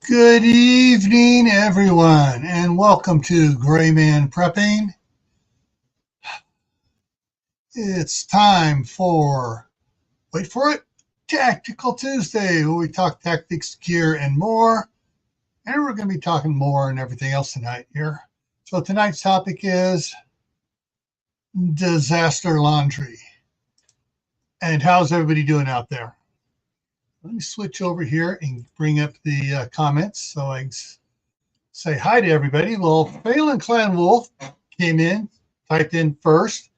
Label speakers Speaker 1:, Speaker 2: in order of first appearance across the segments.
Speaker 1: Good evening, everyone, and welcome to GrayManPrepping. It's time for, wait for it, Tactical Tuesday, where we talk tactics, gear, and more. And we're going to be talking more and everything else tonight here. So tonight's topic is disaster laundry. And how's everybody doing out there? Let me switch over here and bring up the comments so I can say hi to everybody. Well, Phelan Clan Wolf came in, typed in first.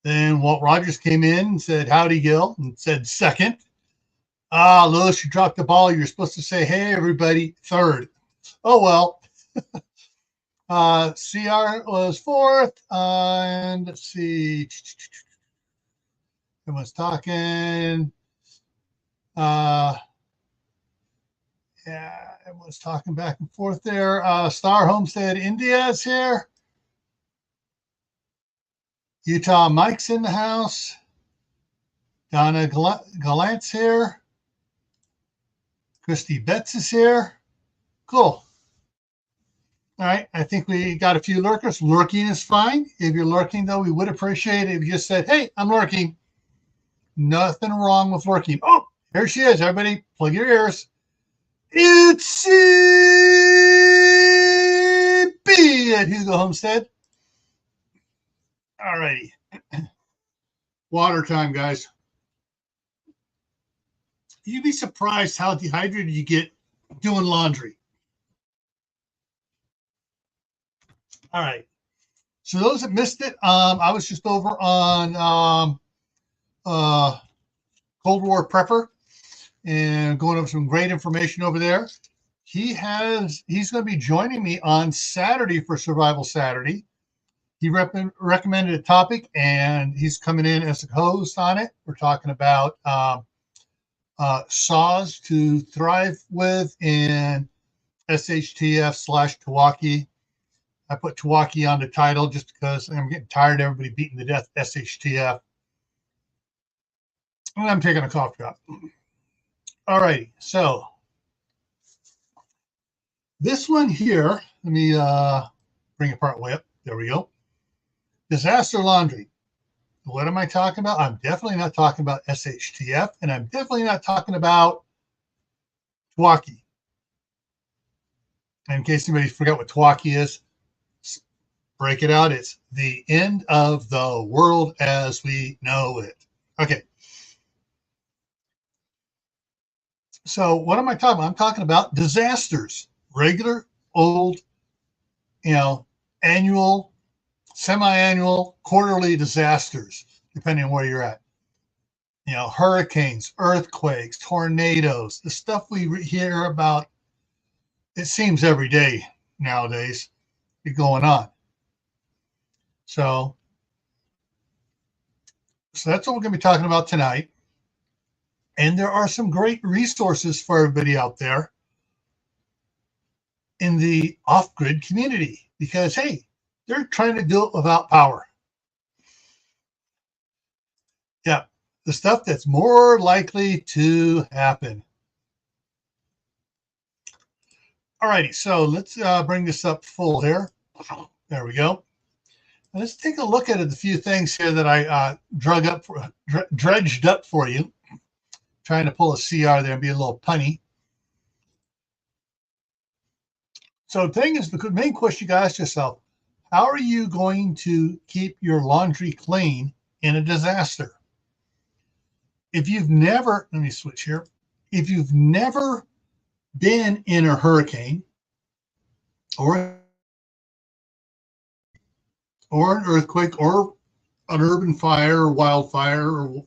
Speaker 1: Then Walt Rogers came in and said, howdy, Gil, and said second. Lewis, you dropped the ball. You're supposed to say, hey, everybody, third. Oh, well. CR was fourth. And let's see. Everyone's talking. Yeah, everyone's talking back and forth there. Star Homestead India is here. Utah Mike's in the house. Donna Gallant's here. Christy Betts is here. Cool. All right, I think we got a few lurkers. Lurking is fine. If you're lurking, though, we would appreciate it if you just said, hey, I'm lurking. Nothing wrong with lurking. Oh, here she is. Everybody, plug your ears. It's CB at Hugo Homestead. All righty. Water time, guys. You'd be surprised how dehydrated you get doing laundry. All right. So those that missed it, I was just over on Cold War Prepper and going over some great information over there. He's going to be joining me on Saturday for Survival Saturday. He recommended a topic, and he's coming in as a host on it. We're talking about saws to thrive with in SHTF/Tawaki. I put Tawaki on the title just because I'm getting tired of everybody beating to death SHTF. And I'm taking a cough drop. All right, so this one here, let me bring it part way up. There we go. Disaster laundry. What am I talking about? I'm definitely not talking about SHTF, and I'm definitely not talking about Tawaki. And in case anybody forgot what Tawaki is, break it out. It's the end of the world as we know it. Okay. So what am I talking about? I'm talking about disasters, regular, old, annual, semi-annual, quarterly disasters, depending on where you're at. Hurricanes, earthquakes, tornadoes, the stuff we hear about, it seems every day nowadays, is going on. So that's what we're going to be talking about tonight. And there are some great resources for everybody out there in the off-grid community because, hey, they're trying to do it without power. Yeah, the stuff that's more likely to happen. All righty, so let's bring this up full here. There we go. Let's take a look at a few things here that I dredged up for you. Trying to pull a CR there and be a little punny. So the thing is, the main question you got to ask yourself, how are you going to keep your laundry clean in a disaster? If you've never, let me switch here. If you've never been in a hurricane or an earthquake or an urban fire or wildfire or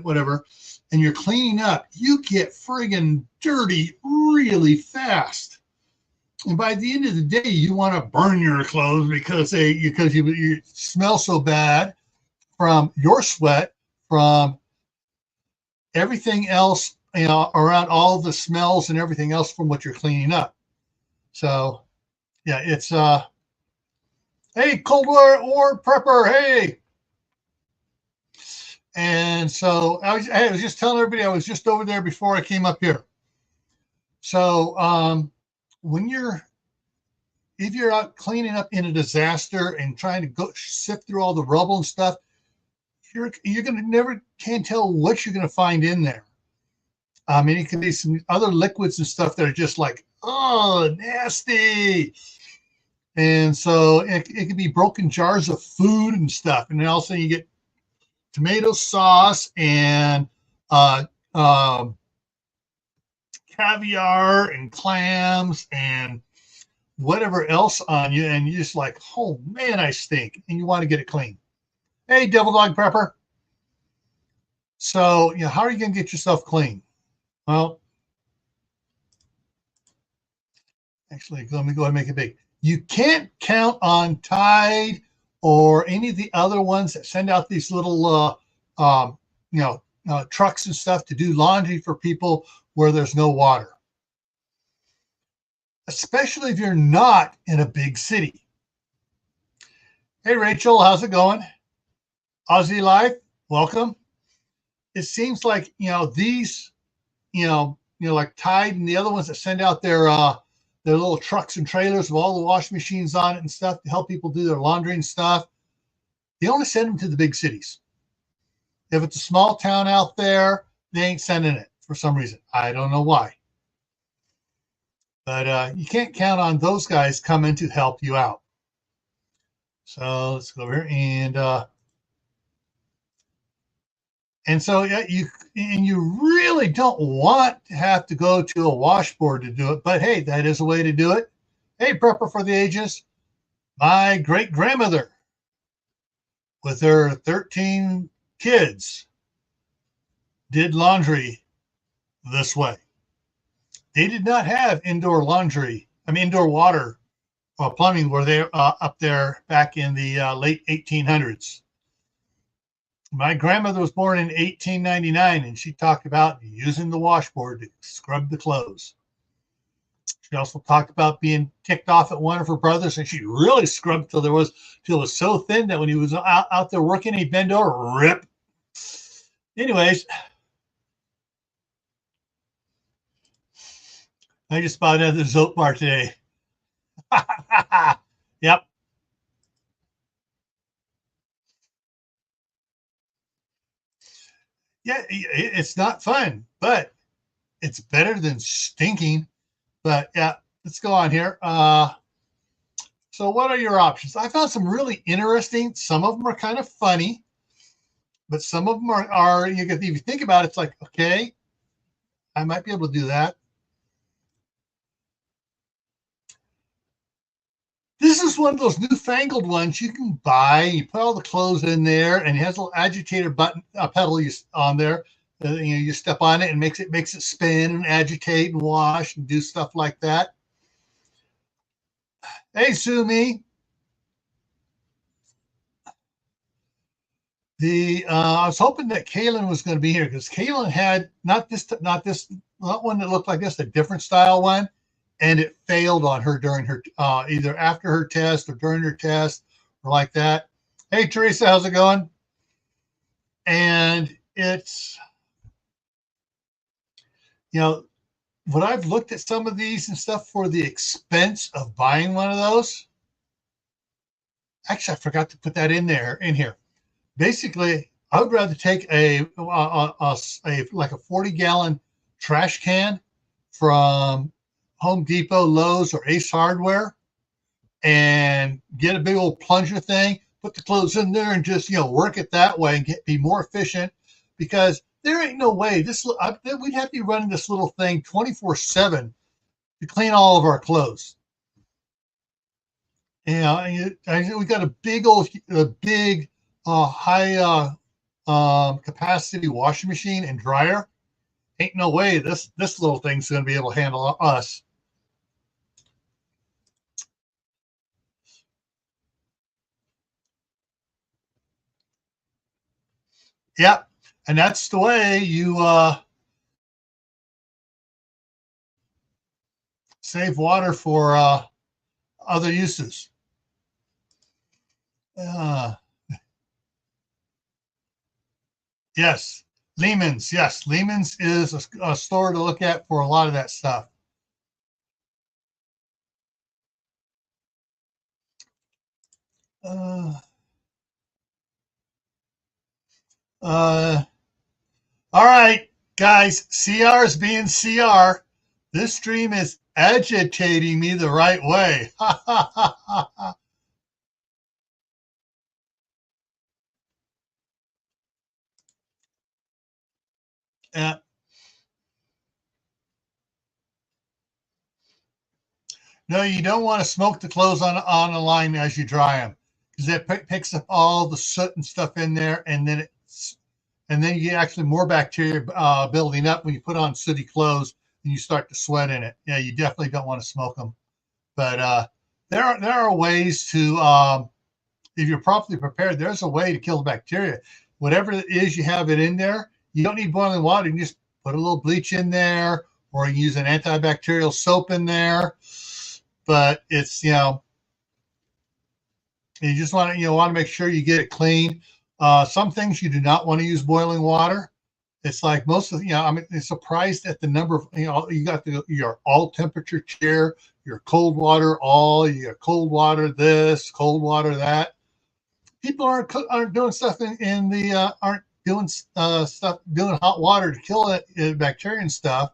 Speaker 1: whatever, and you're cleaning up, you get friggin' dirty really fast. And by the end of the day, you want to burn your clothes because you smell so bad from your sweat, from everything else, around all the smells and everything else from what you're cleaning up. So, yeah, it's hey, Cold War Prepper, hey. And so I was just telling everybody I was just over there before I came up here. So when if you're out cleaning up in a disaster and trying to go sift through all the rubble and stuff, you're gonna never can tell what you're gonna find in there. I mean, it could be some other liquids and stuff that are just like, oh, nasty. And so it could be broken jars of food and stuff. And then all of a sudden you get tomato sauce and uh, uh, caviar and clams and whatever else on you. And you're just like, oh, man, I stink. And you want to get it clean. Hey, Devil Dog Prepper. So, how are you going to get yourself clean? Well, actually, let me go ahead and make it big. You can't count on Tide or any of the other ones that send out these little, trucks and stuff to do laundry for people where there's no water, especially if you're not in a big city. Hey, Rachel, how's it going? Aussie Life, welcome. It seems like, these, like Tide and the other ones that send out their little trucks and trailers with all the washing machines on it and stuff to help people do their laundry and stuff. They only send them to the big cities. If it's a small town out there, they ain't sending it for some reason. I don't know why. But you can't count on those guys coming to help you out. So let's go over here and so you really don't want to have to go to a washboard to do it, but hey, that is a way to do it. Hey, Prepper for the Ages, my great grandmother with her 13 kids did laundry this way. They did not have indoor water or plumbing where they up there back in the late 1800s. My grandmother was born in 1899, and she talked about using the washboard to scrub the clothes. She also talked about being ticked off at one of her brothers, and she really scrubbed till it was so thin that when he was out there working, he'd bend over, rip. Anyways, I just bought another Zote bar today. Yep. Yeah, it's not fun, but it's better than stinking. But yeah, let's go on here. So what are your options? I found some really interesting. Some of them are kind of funny, but some of them are if you think about it, it's like, okay, I might be able to do that. This is one of those newfangled ones you can buy. You put all the clothes in there, and it has a little agitator button, pedal on there. You step on it and makes it spin and agitate and wash and do stuff like that. Hey, Sumi. I was hoping that Kaylin was going to be here because Kaylin had not one that looked like this, a different style one, and it failed on her during her either after her test or during her test or like that. Hey, Teresa, how's it going? And it's, when I've looked at some of these and stuff for the expense of buying one of those, actually, I forgot to put that in here. Basically, I would rather take a like a 40-gallon trash can from Home Depot, Lowe's, or Ace Hardware, and get a big old plunger thing, put the clothes in there, and just work it that way and be more efficient. Because there ain't no way we'd have to be running this little thing 24/7 to clean all of our clothes. We got a big high capacity washing machine and dryer. Ain't no way this little thing's going to be able to handle us. Yep, and that's the way you save water for other uses. Yes, Lehman's. Yes, Lehman's is a store to look at for a lot of that stuff. Uh, uh, all right, guys, CR is being CR. This stream is agitating me the right way. Yeah. No, you don't want to smoke the clothes on a line as you dry them because it picks up all the soot and stuff in there, and then you get actually more bacteria building up when you put on sooty clothes and you start to sweat in it. Yeah, you definitely don't want to smoke them. But there are ways to if you're properly prepared. There's a way to kill the bacteria. Whatever it is you have it in there, you don't need boiling water. You can just put a little bleach in there, or you can use an antibacterial soap in there. But it's you just want to want to make sure you get it clean. Some things you do not want to use boiling water. It's like most of I'm surprised at the number of you got your all temperature chair, your cold water you got cold water this, cold water that. People aren't doing stuff in the aren't doing stuff doing hot water to kill it bacteria and stuff.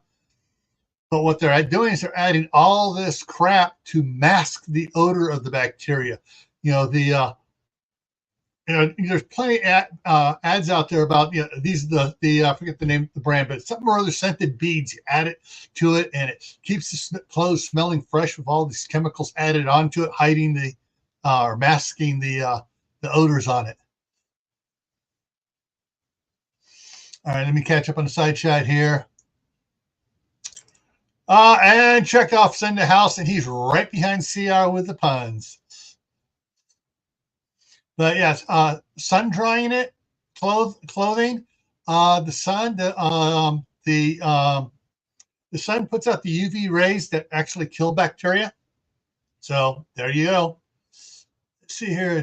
Speaker 1: But what they're doing is they're adding all this crap to mask the odor of the bacteria. There's plenty ads out there about these the I forget the name of the brand, but it's something or other scented beads. You add it to it, and it keeps the clothes smelling fresh with all these chemicals added onto it, hiding the or masking the odors on it. All right, let me catch up on the side chat here. And Chekhov's in the house, and he's right behind CR with the puns. But yes, sun drying it, clothing. The sun puts out the UV rays that actually kill bacteria. So there you go. Let's see here.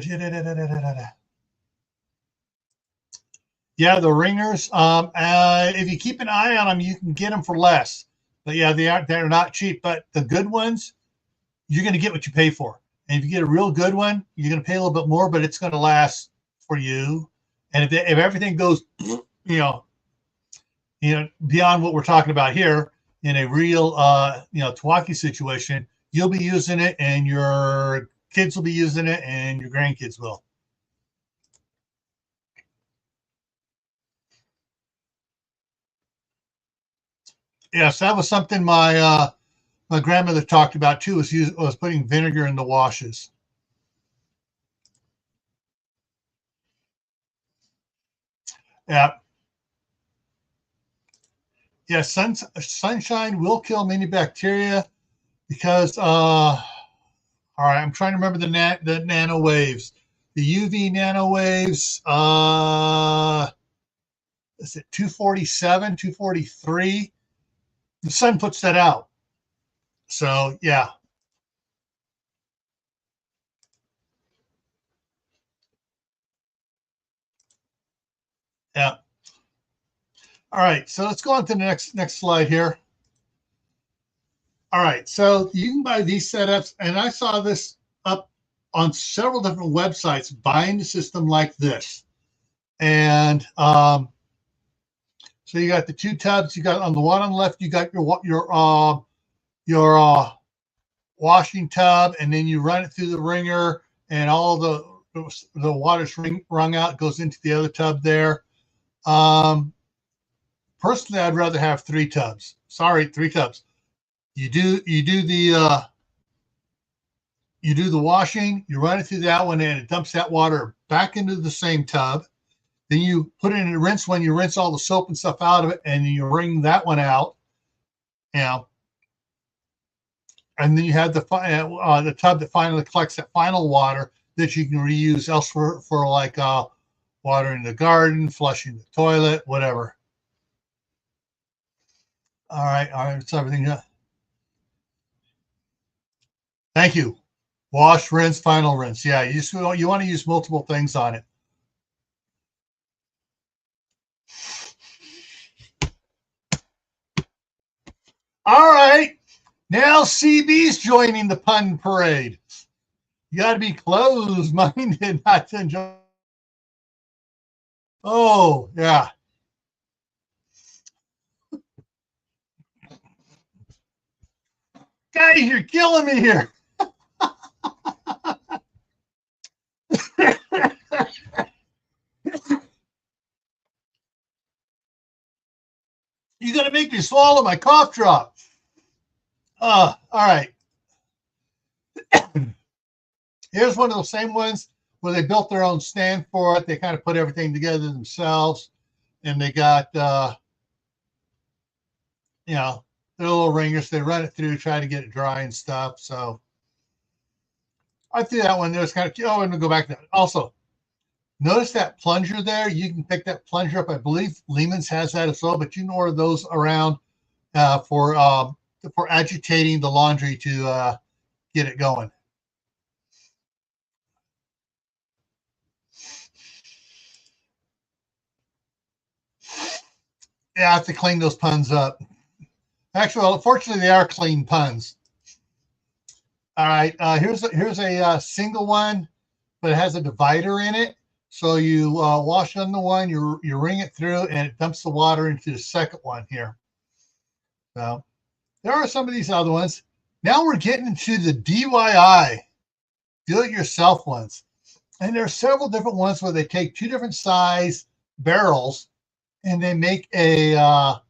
Speaker 1: Yeah, the ringers. If you keep an eye on them, you can get them for less. But yeah, they're not cheap. But the good ones, you're going to get what you pay for. And if you get a real good one, you're going to pay a little bit more, but it's going to last for you. And if everything goes, beyond what we're talking about here in a real, Twaki situation, you'll be using it, and your kids will be using it, and your grandkids will. Yes, that was something my grandmother talked about too. Was putting vinegar in the washes. Yeah. Yeah, sunshine will kill many bacteria because all right, I'm trying to remember the nano waves. The UV nano waves, is it 247, 243? The sun puts that out. So yeah. Yeah. All right, so let's go on to the next slide here. All right, so you can buy these setups, and I saw this up on several different websites buying the system like this. And so you got the two tubs. You got on the one on the left, you got your washing tub, and then you run it through the wringer, and all the water's wrung out, goes into the other tub there. Personally, I'd rather have three tubs. Sorry, three tubs. You do the washing, you run it through that one, and it dumps that water back into the same tub. Then you put it in a rinse when you rinse all the soap and stuff out of it, and you wring that one out. And then you have the tub that finally collects that final water that you can reuse elsewhere for like watering the garden, flushing the toilet, whatever. All right, that's everything. Thank you. Wash, rinse, final rinse. Yeah, you want to use multiple things on it. All right. Now CB's joining the pun parade. You got to be closed-minded not to enjoy. Oh, yeah. Guys, you're killing me here. You're going to make me swallow my cough drop. All right. Here's one of those same ones where they built their own stand for it. They kind of put everything together themselves, and they got, you know, their little ringers. They run it through, try to get it dry and stuff. So I threw that one there. It's kind of cute. Oh, and we'll go back to that. Also, notice that plunger there. You can pick that plunger up. I believe Lehman's has that as well, but you can order those around for agitating the laundry to get it going. Yeah, I have to clean those puns up. Actually, well, fortunately, they are clean puns. All right, here's a single one, but it has a divider in it. So you wash on the one, you wring it through, and it dumps the water into the second one here. So there are some of these other ones. Now we're getting into the DIY, do-it-yourself ones. And there are several different ones where they take two different size barrels and they make a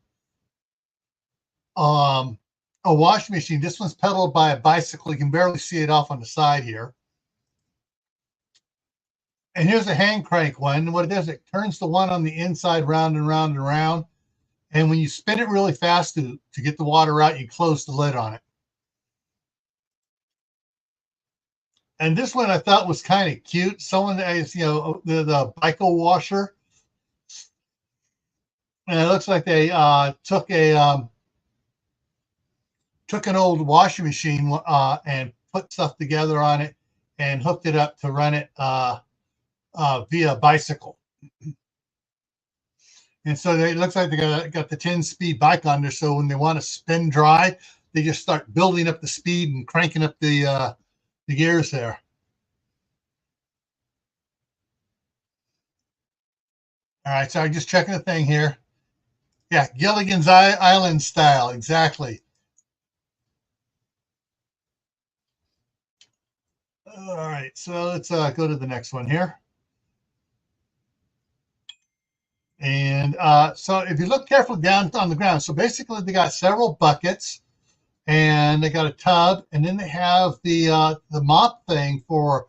Speaker 1: washing machine. This one's pedaled by a bicycle. You can barely see it off on the side here. And here's a hand crank one. What it does, it turns the one on the inside round and round and round. And when you spin it really fast to get the water out, you close the lid on it. And this one I thought was kind of cute. Someone that is, you know, the bicycle washer. And it looks like they took an old washing machine and put stuff together on it and hooked it up to run it via bicycle. And so it looks like they got the 10-speed bike on there. So when they want to spin dry, they just start building up the speed and cranking up the gears there. All right, so I'm just checking the thing here. Yeah, Gilligan's Island style, exactly. All right, so let's go to the next one here. And so if you look carefully down on the ground, so basically they got several buckets and they got a tub, and then they have the mop thing for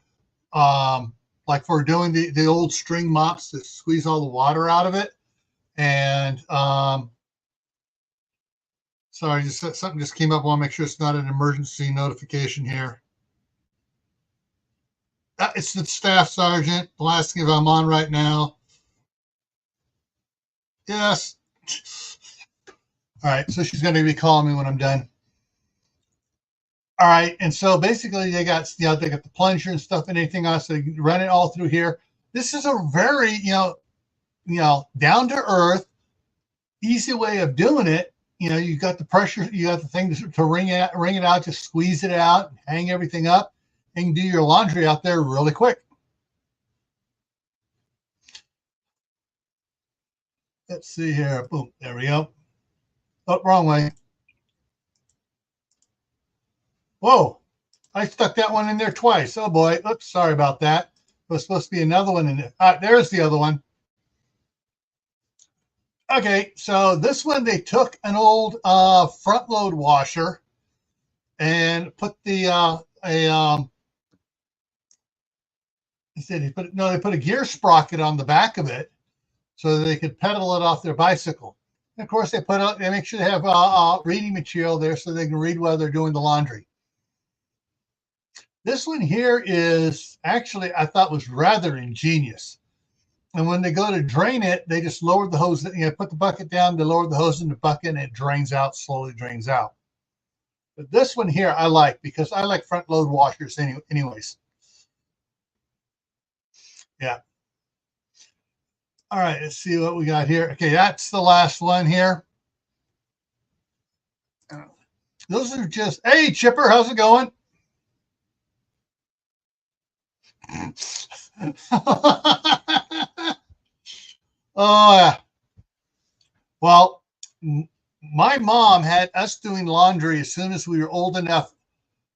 Speaker 1: like for doing the old string mops to squeeze all the water out of it. And sorry, something just came up. I want to make sure it's not an emergency notification here. It's the staff sergeant. The last thing I'm on right now. Yes. All right, so she's going to be calling me when I'm done. All right, and so basically they got the plunger and stuff and anything else. So you run it all through here. This is a very down to earth, easy way of doing it. You know, you got the pressure, you got the thing to wring it out, just squeeze it out, hang everything up, and do your laundry out there really quick. Let's see here. Boom, there we go. Oh, wrong way. Whoa, I stuck that one in there twice. Oh boy, oops, sorry about that. There's supposed to be another one in there. There's the other one. Okay, so this one, they took an old front load washer and put the they put a gear sprocket on the back of it so that they could pedal it off their bicycle. And of course, they make sure they have reading material there so they can read while they're doing the laundry. This one here is actually, I thought, was rather ingenious. And when they go to drain it, they just lower the hose, put the bucket down, they lower the hose in the bucket, and it drains out, slowly drains out. But this one here I like because I like front load washers anyways. Yeah. All right, let's see what we got here. Okay, that's the last one here. Those are just, hey, Chipper, how's it going? Oh, well, my mom had us doing laundry as soon as we were old enough.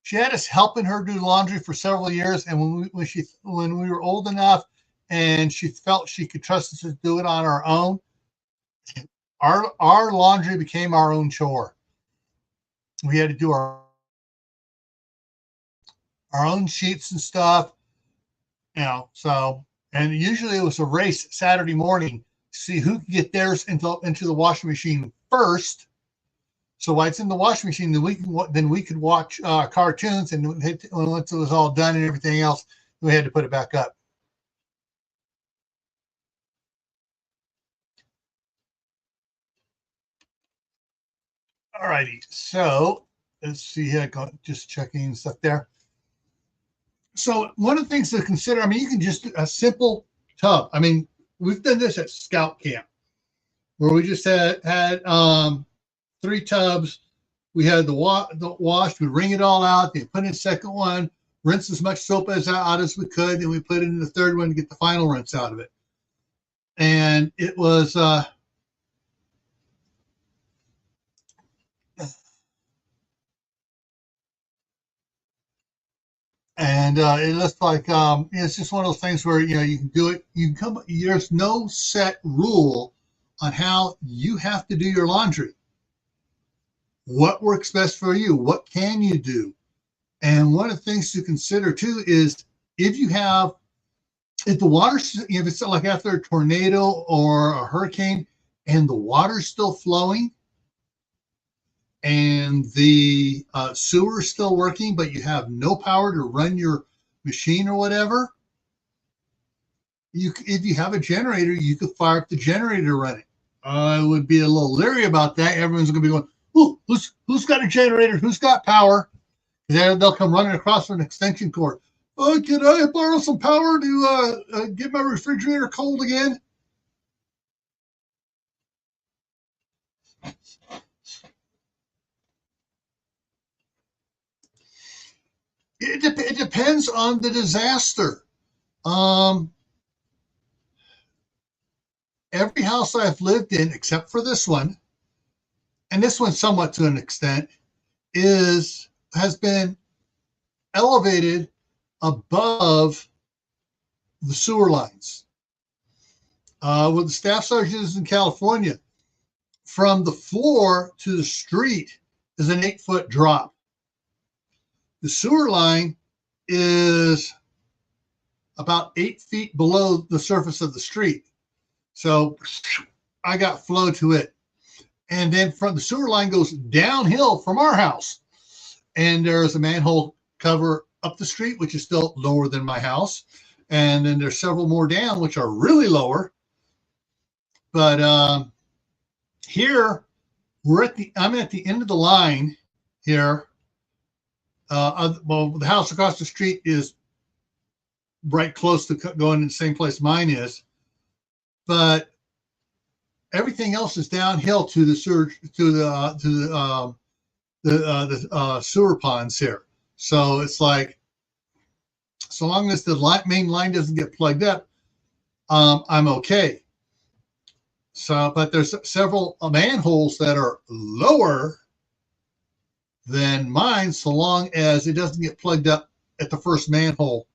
Speaker 1: She had us helping her do laundry for several years, and when we were old enough, and she felt she could trust us to do it on our own, our laundry became our own chore. We had to do our own sheets and stuff, you know. So, and usually it was a race Saturday morning to see who could get theirs into the washing machine first. So while it's in the washing machine, then we could watch cartoons, and once it was all done and everything else, we had to put it back up. All righty. So let's see here. Just checking stuff there. So one of the things to consider, I mean, you can just do a simple tub. I mean, we've done this at scout camp where we just had 3 tubs. We had the wash, we wring it all out, then put in the second one, rinse as much soap out as we could, and we put it in the third one to get the final rinse out of it. And it was it looks like it's just one of those things where you can do it. You can come. There's no set rule on how you have to do your laundry. What works best for you? What can you do? And one of the things to consider too is if the water, if it's like after a tornado or a hurricane and the water's still flowing and the sewer is still working, but you have no power to run your machine or whatever, if you have a generator, you could fire up the generator to run it. I would be a little leery about that. Everyone's going to be going, "Ooh, who's got a generator? Who's got power?" They'll come running across an extension cord. Oh, can I borrow some power to get my refrigerator cold again? It depends on the disaster. Every house I've lived in, except for this one, and this one somewhat to an extent, has been elevated above the sewer lines. With the staff sergeants in California, from the floor to the street is an 8-foot drop. The sewer line is about 8 feet below the surface of the street. So I got flow to it. And then from the sewer line goes downhill from our house. And there's a manhole cover up the street, which is still lower than my house. And then there's several more down, which are really lower. But here, I'm at the end of the line here. Well, the house across the street is right close to going in the same place mine is, but everything else is downhill to the sewer sewer ponds here. So it's like, so long as the main line doesn't get plugged up, I'm okay. So, but there's several manholes that are lower than mine, so long as it doesn't get plugged up at the first manhole.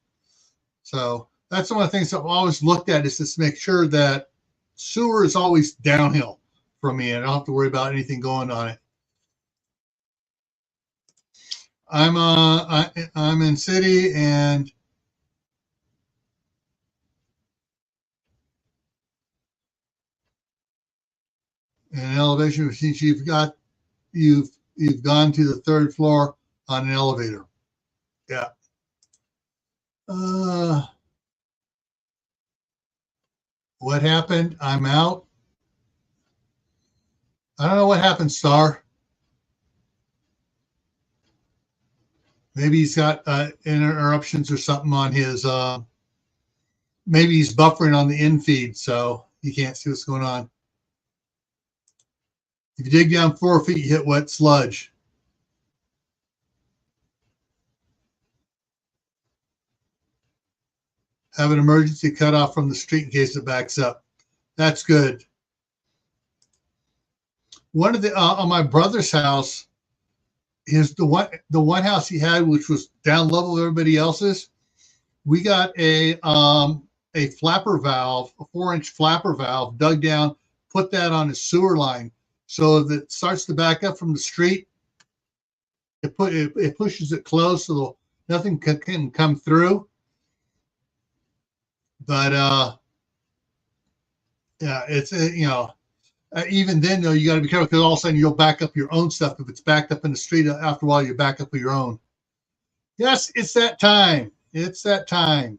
Speaker 1: So that's one of the things I've always looked at, is just to make sure that sewer is always downhill from me, and I don't have to worry about anything going on it. I'm in city, and in an elevation machine, you've gone to the 3rd floor on an elevator. Yeah. What happened? I'm out. I don't know what happened, Star. Maybe he's got interruptions or something on his. Maybe he's buffering on the in feed, so you can't see what's going on. If you dig down 4 feet, you hit wet sludge. Have an emergency cutoff from the street in case it backs up. That's good. One of the on my brother's house is the one house he had, which was down level with everybody else's. We got a flapper valve, a 4-inch flapper valve, dug down, put that on his sewer line, so if it starts to back up from the street, it pushes it closed so nothing can come through. But yeah, it's even then though, you got to be careful, because all of a sudden you'll back up your own stuff if it's backed up in the street. After a while, you back up with your own. Yes, it's that time. It's that time.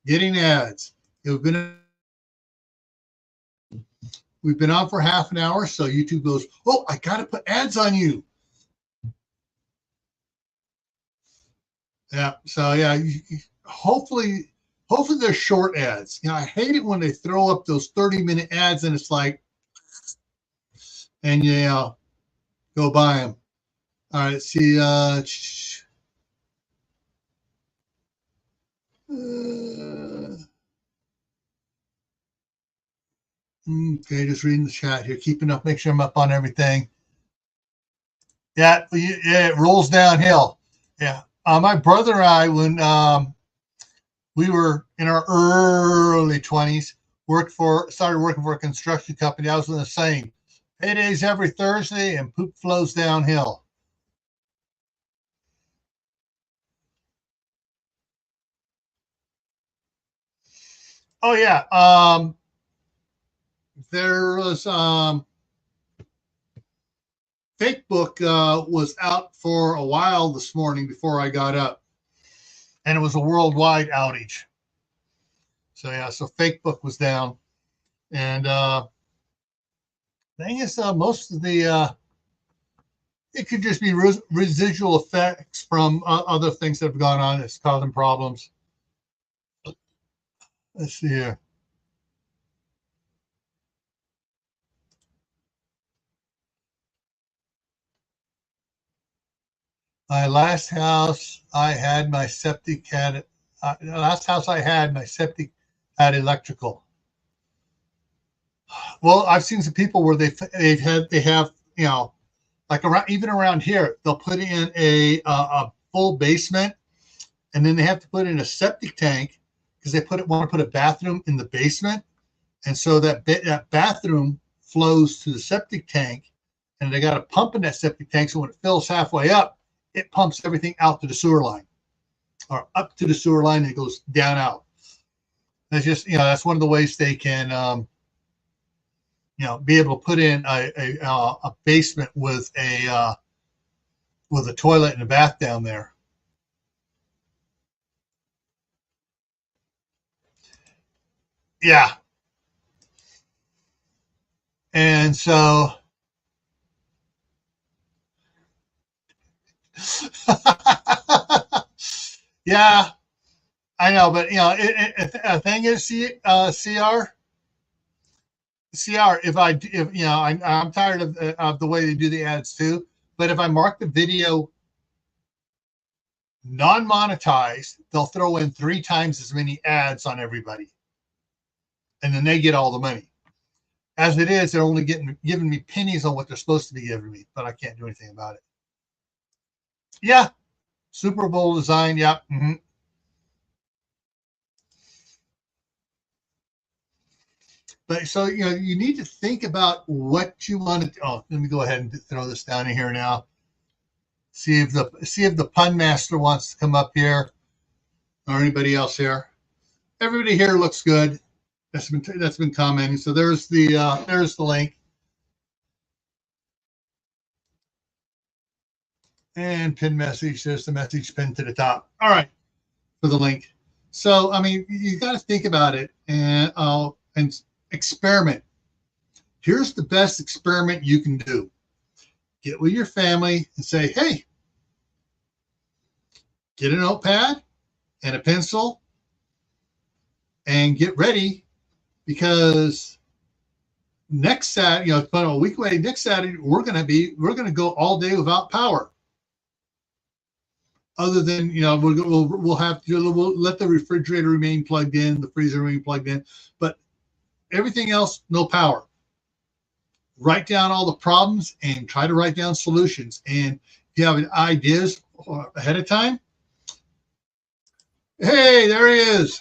Speaker 1: Getting ads. We've been on for half an hour, so YouTube goes, "Oh, I got to put ads on you." Yeah. So yeah, hopefully they're short ads. I hate it when they throw up those 30-minute ads and it's like, and go buy them. All right. See. Okay, just reading the chat here, keeping up, make sure I'm up on everything. Yeah, it rolls downhill. Yeah. My brother and I, when we were in our early 20s, started working for a construction company. I was in the same. Paydays every Thursday and poop flows downhill. Oh yeah. There was Facebook was out for a while this morning before I got up, and it was a worldwide outage. So yeah, so Facebook was down, and thing is, most of the it could just be residual effects from other things that have gone on that's causing problems. Let's see here. My last house, I had my septic had last house I had, my septic had electrical. Well, I've seen some people where they have like around here, they'll put in a full basement, and then they have to put in a septic tank because they want to put a bathroom in the basement, and so that bathroom flows to the septic tank, and they got a pump in that septic tank, so when it fills halfway up, it pumps everything out to the sewer line, or up to the sewer line, and it goes down out. That's just that's one of the ways they can be able to put in a basement with a toilet and a bath down there. Yeah. And so yeah, I know, but a thing is, CR, if I'm tired of the way they do the ads too, but if I mark the video non-monetized, they'll throw in 3 times as many ads on everybody, and then they get all the money. As it is, they're only giving me pennies on what they're supposed to be giving me, but I can't do anything about it. Yeah, Super Bowl design. Yeah. Mm-hmm. But so you need to think about what you want to. Oh, let me go ahead and throw this down in here now. See if the pun master wants to come up here, or anybody else here. Everybody here looks good. That's been commenting. So there's the link, and pin message. There's the message pinned to the top. All right, for the link. So I mean, you got to think about it and experiment. Here's the best experiment you can do. Get with your family and say, hey, get a notepad and a pencil and get ready, because next Saturday, a week away, next Saturday, we're going to go all day without power. other than, we'll have to, we'll let the refrigerator remain plugged in, the freezer remain plugged in, but everything else, no power. Write down all the problems and try to write down solutions. And if you have ideas ahead of time, hey, there he is.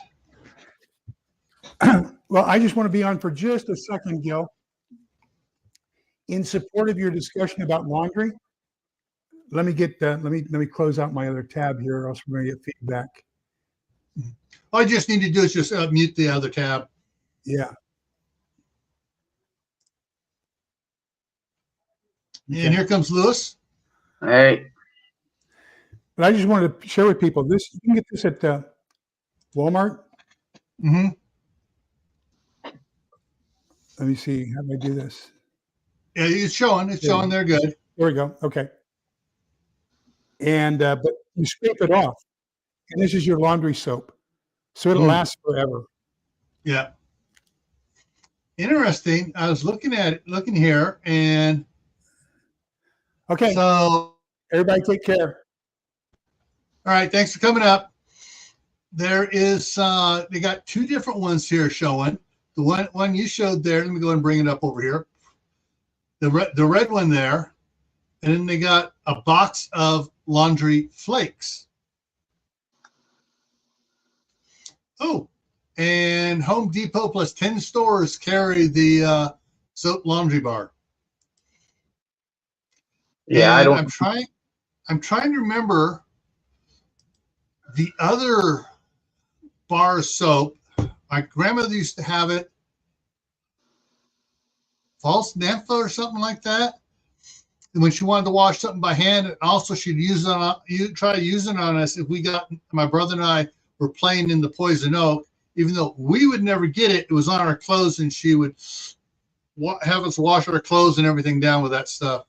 Speaker 2: Well, I just want to be on for just a second, Gil. In support of your discussion about laundry, let me get let me close out my other tab here, or else we're going to get feedback.
Speaker 1: All I just need to do is just mute the other tab.
Speaker 2: Yeah.
Speaker 1: Okay. And here comes Lewis.
Speaker 3: Hey.
Speaker 2: But I just wanted to share with people this. You can get this at Walmart.
Speaker 1: Mm-hmm.
Speaker 2: Let me see. How do I do this?
Speaker 1: Yeah, it's showing. It's showing. They're good.
Speaker 2: There we go. Okay. And but you scrape it off, and this is your laundry soap, so it'll last forever.
Speaker 1: Yeah. Interesting. I was looking here, and
Speaker 2: okay. So everybody, take care.
Speaker 1: All right. Thanks for coming up. There is they got two different ones here showing. The one you showed there. Let me go ahead and bring it up over here. The red one there, and then they got a box of laundry flakes. Oh, and Home Depot plus 10 stores carry the soap laundry bar.
Speaker 3: Yeah,
Speaker 1: and I'm trying to remember the other bar soap. My grandmother used to have it. False naphtha or something like that. And when she wanted to wash something by hand, and also she'd try to use it on us if my brother and I were playing in the poison oak. Even though we would never get it, it was on our clothes, and she would have us wash our clothes and everything down with that stuff.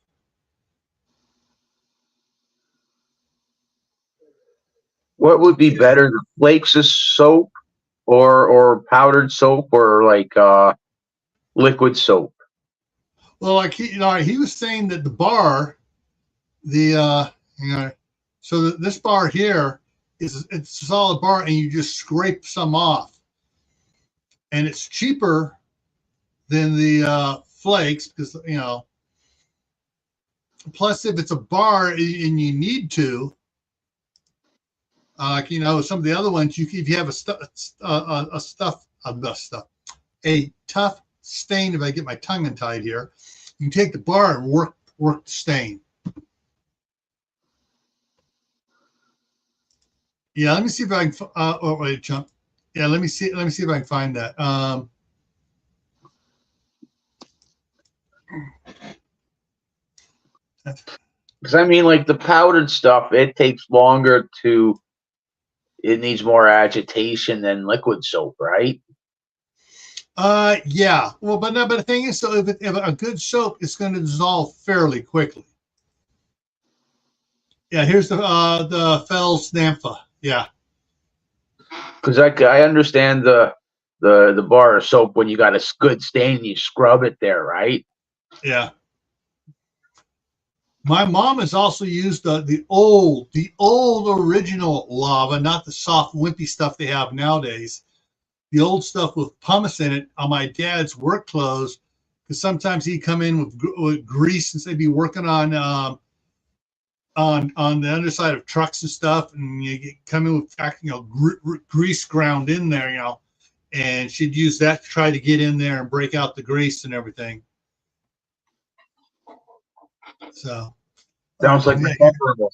Speaker 3: What would be better, the flakes of soap or powdered soap, or like liquid soap?
Speaker 1: Well, like he was saying that the bar, so this bar here it's a solid bar, and you just scrape some off, and it's cheaper than the flakes because Plus, if it's a bar and you need to, some of the other ones, if you have a tough stain, if I get my tongue untied here, you can take the bar and work the stain. Yeah, let me see if I can. Wait, jump. Yeah, let me see if I can find that.
Speaker 3: Because I mean, like the powdered stuff, it takes longer it needs more agitation than liquid soap, right?
Speaker 1: Yeah. Well, but the thing is, so if a good soap, it's going to dissolve fairly quickly. Yeah, here's the Fells Naphtha. Yeah.
Speaker 3: Because I understand the bar of soap, when you got a good stain, you scrub it there, right?
Speaker 1: Yeah. My mom has also used the old original lava, not the soft wimpy stuff they have nowadays. The old stuff with pumice in it on my dad's work clothes, because sometimes he'd come in with grease since they'd be working on the underside of trucks and stuff, and you come in with grease ground in there, and she'd use that to try to get in there and break out the grease and everything. So
Speaker 3: sounds like preferable.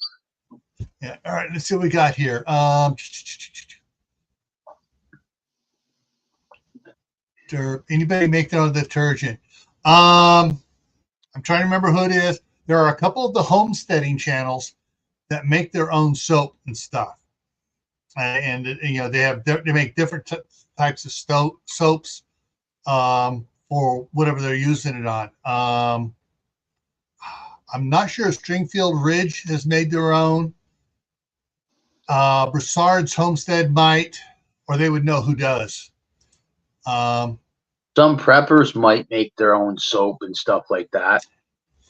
Speaker 1: Yeah. All right. Let's see what we got here. Anybody make their own detergent? I'm trying to remember who it is. There are a couple of the homesteading channels that make their own soap and stuff, and they make different types of soaps for whatever they're using it on. I'm not sure if Stringfield Ridge has made their own. Broussard's Homestead might, or they would know who does.
Speaker 3: Some preppers might make their own soap and stuff like that.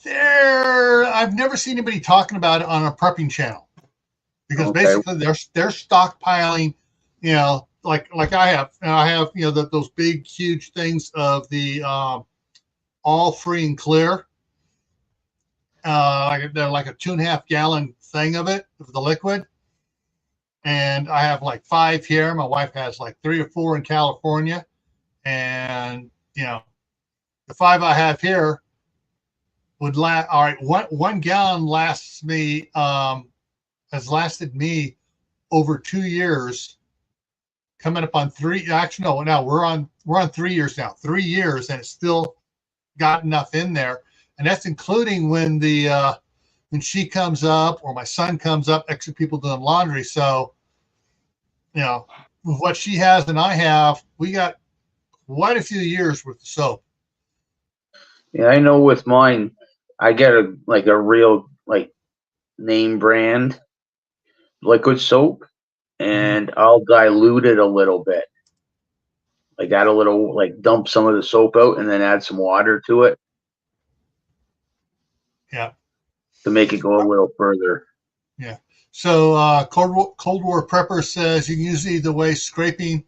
Speaker 1: I've never seen anybody talking about it on a prepping channel. because
Speaker 3: Okay.
Speaker 1: basically they're stockpiling, like I have. I have those big huge things of the all free and clear. They're like a 2.5 gallon thing of it, of the liquid. And I have like 5 here. My wife has like 3 or 4 in California. And, the 5 I have here would last. All right. One gallon lasts me, has lasted me over 2 years, coming up on 3. Actually, no, now we're on 3 years now, 3 years, and it's still got enough in there. And that's including when when she comes up or my son comes up, extra people doing laundry. So, with what she has and I have, we got quite a few years worth of soap.
Speaker 3: Yeah, I know with mine, I get a real name brand liquid soap, and I'll dilute it a little bit. Like add a little, dump some of the soap out and then add some water to it.
Speaker 1: Yeah.
Speaker 3: To make it go a little further.
Speaker 1: Yeah. So Cold War Prepper says you can use either way. Scraping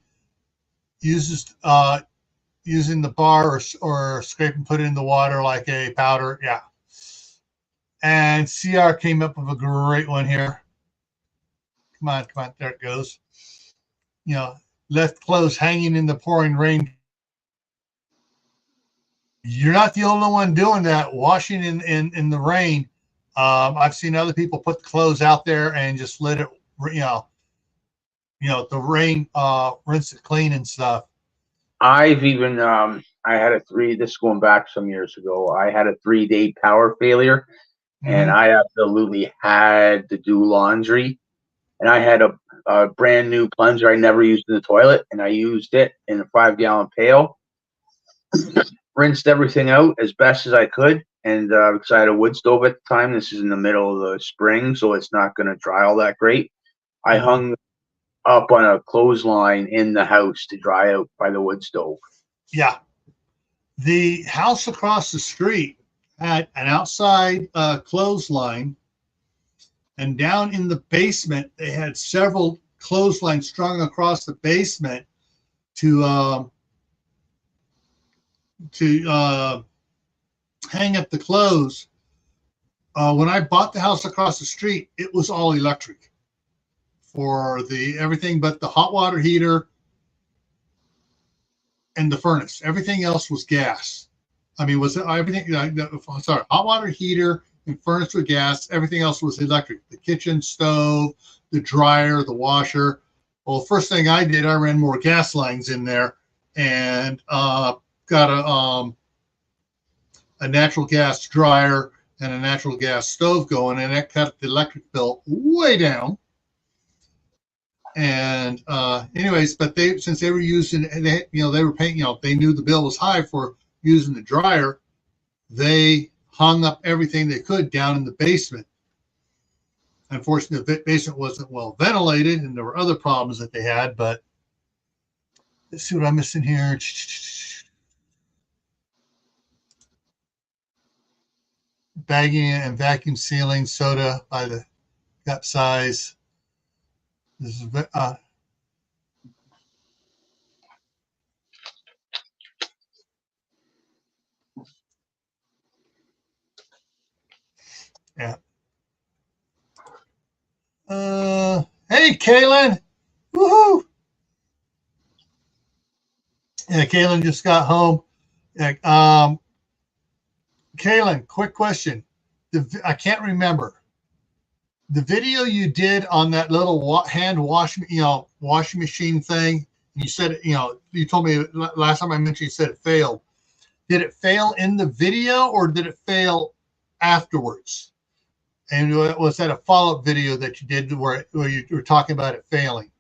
Speaker 1: uses using the bar or scrape and put it in the water like a powder. Yeah. And CR came up with a great one here. Come on. There it goes. Left clothes hanging in the pouring rain. You're not the only one doing that. Washing in the rain. I've seen other people put the clothes out there and just let it, the rain rinse it clean and stuff.
Speaker 3: I've even I had this is going back some years ago. I had a 3-day power failure, and I absolutely had to do laundry. And I had a brand new plunger I never used in the toilet, and I used it in a 5-gallon pail. Rinsed everything out as best as I could, and because I had a wood stove at the time, this is in the middle of the spring, so it's not going to dry all that great. I hung up on a clothesline in the house to dry out by the wood stove.
Speaker 1: Yeah. The house across the street had an outside clothesline, and down in the basement, they had several clotheslines strung across the basement to hang up the clothes. When I bought the house across the street, it was all electric for everything but the hot water heater and the furnace. Everything else was gas. I mean, was it everything? Sorry, hot water heater and furnace with gas. Everything else was electric. The kitchen stove, the dryer, the washer. Well, the first thing I did, I ran more gas lines in there and got a natural gas dryer and a natural gas stove going, and that cut the electric bill way down. And anyways, but since they were using, they were paying, they knew the bill was high for using the dryer, they hung up everything they could down in the basement. Unfortunately, the basement wasn't well ventilated, and there were other problems that they had. But let's see what I'm missing here. Bagging and vacuum sealing soda by the cup size. This is yeah. Hey, Kaylin. Woohoo! Yeah, Kaylin just got home. Yeah, Kaylin, quick question. I can't remember the video you did on that little hand washing machine thing. You said, you told me last time I mentioned, you said it failed. Did it fail in the video or did it fail afterwards? And was that a follow-up video that you did where you were talking about it failing?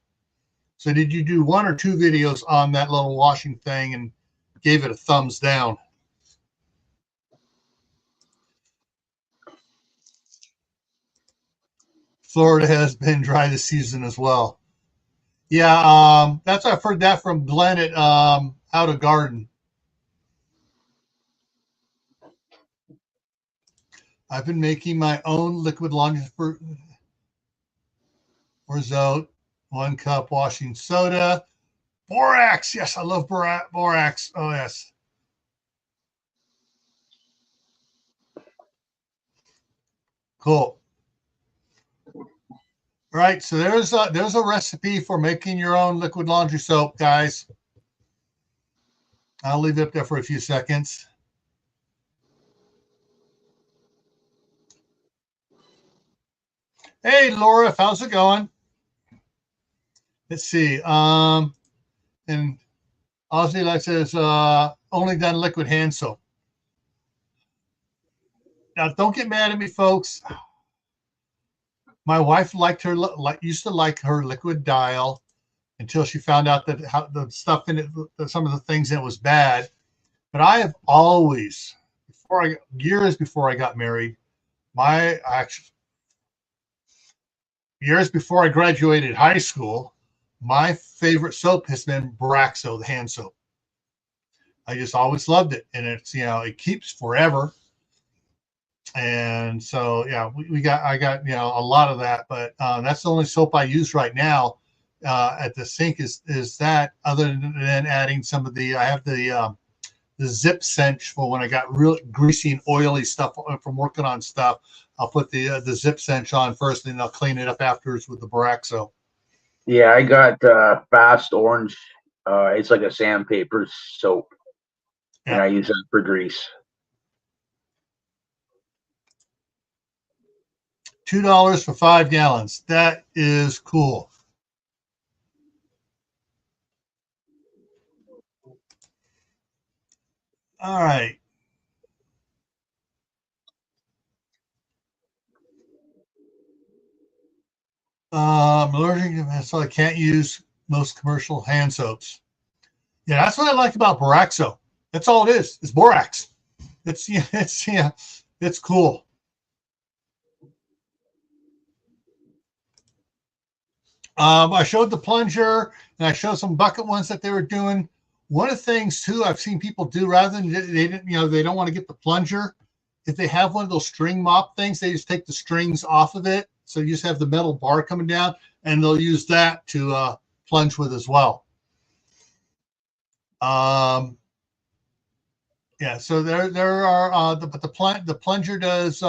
Speaker 1: So did you do 1 or 2 videos on that little washing thing and gave it a thumbs down? Florida has been dry this season as well. Yeah, I've heard that from Glenn at Out of Garden. I've been making my own liquid laundry for. or Zote, 1 cup washing soda. Borax. Yes, I love borax. Oh, yes. Cool. All right, so there's a recipe for making your own liquid laundry soap, guys. I'll leave it up there for a few seconds. Hey, Laura, how's it going? Let's see. And Ozzy like says, only done liquid hand soap. Now, don't get mad at me, folks. My wife used to like her liquid dial until she found out that the stuff in it, some of the things in it was bad. But I have always, years before I got married, years before I graduated high school, my favorite soap has been Boraxo, the hand soap. I just always loved it, and it's it keeps forever. And so yeah, I got a lot of that, but that's the only soap I use right now at the sink is that. Other than adding some of I have the zip cinch for when I got real greasy and oily stuff from working on stuff. I'll put the zip cinch on first, and then I'll clean it up afterwards with the Boraxo.
Speaker 3: Yeah, I got Fast Orange. It's like a sandpaper soap, and I use that for grease.
Speaker 1: $2 for 5 gallons. That is cool. All right. I'm allergic to, so I can't use most commercial hand soaps. Yeah, that's what I like about Boraxo. That's all it is. It's borax. It's cool. I showed the plunger and I showed some bucket ones that they were doing. One of the things too I've seen people do, rather than they don't want to get the plunger. If they have one of those string mop things, they just take the strings off of it. So you just have the metal bar coming down, and they'll use that to plunge with as well. Yeah, so there are the plunger does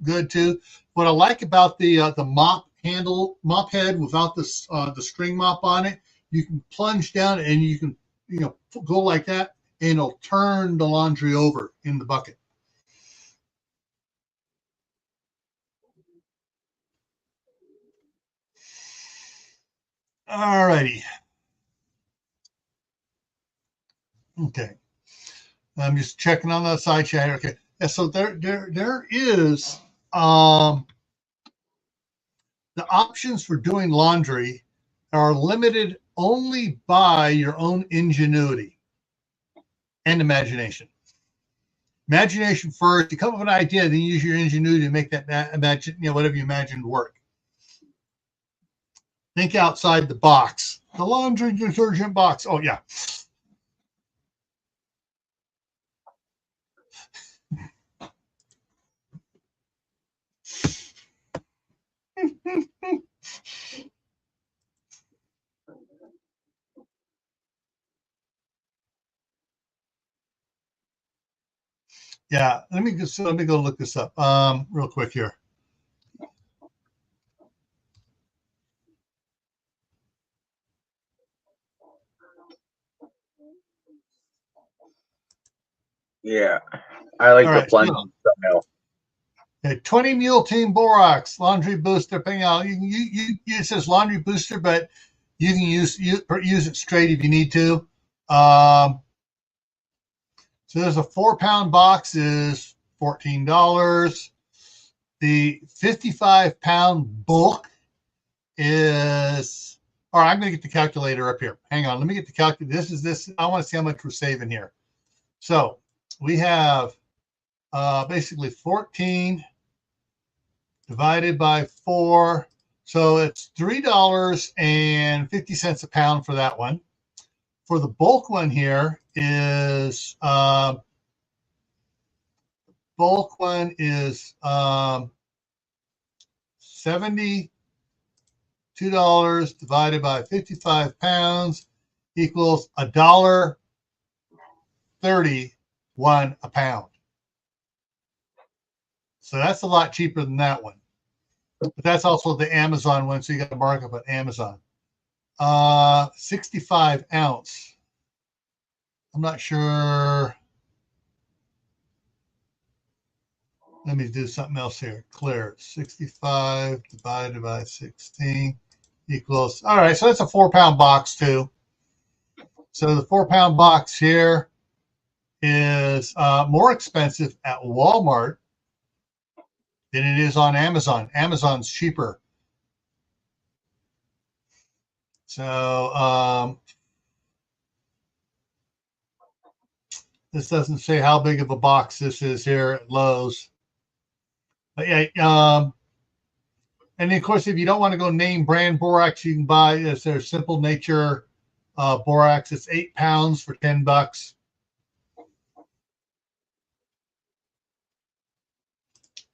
Speaker 1: good too. What I like about the mop head without the string mop on it, you can plunge down and you can go like that, and it'll turn the laundry over in the bucket. All righty. Okay. I'm just checking on the side chat. Okay. Yeah, so there is the options for doing laundry are limited only by your own ingenuity and imagination. Imagination first. You come up with an idea, then you use your ingenuity to make that imagine, whatever you imagined work. Think outside the box. The laundry detergent box. Oh yeah. Yeah, let me go look this up real quick here.
Speaker 3: Yeah, I like the plunging style.
Speaker 1: A 20 Mule Team Borax Laundry Booster. It says Laundry Booster, but you can use it straight if you need to. So there's a 4-pound box is $14. The 55-pound bulk is. All right, I'm going to get the calculator up here. Hang on, let me get the calculator. This. I want to see how much we're saving here. So we have basically 14 divided by 4. So it's $3.50 a pound for that one. For the bulk one here is bulk one is 72 $2 divided by 55 pounds equals $1.31 a pound. So that's a lot cheaper than that one. But that's also the Amazon one, so you got to mark up on Amazon. 65 ounce. I'm not sure. Let me do something else here. Clear. 65 divided by 16 equals. All right, so that's a 4-pound box too. So the 4-pound box here is more expensive at Walmart than it is on Amazon. Amazon's cheaper. So this doesn't say how big of a box this is here at Lowe's. But yeah, and of course, if you don't want to go name brand borax, you can buy their Simple Nature borax. It's 8 pounds for $10.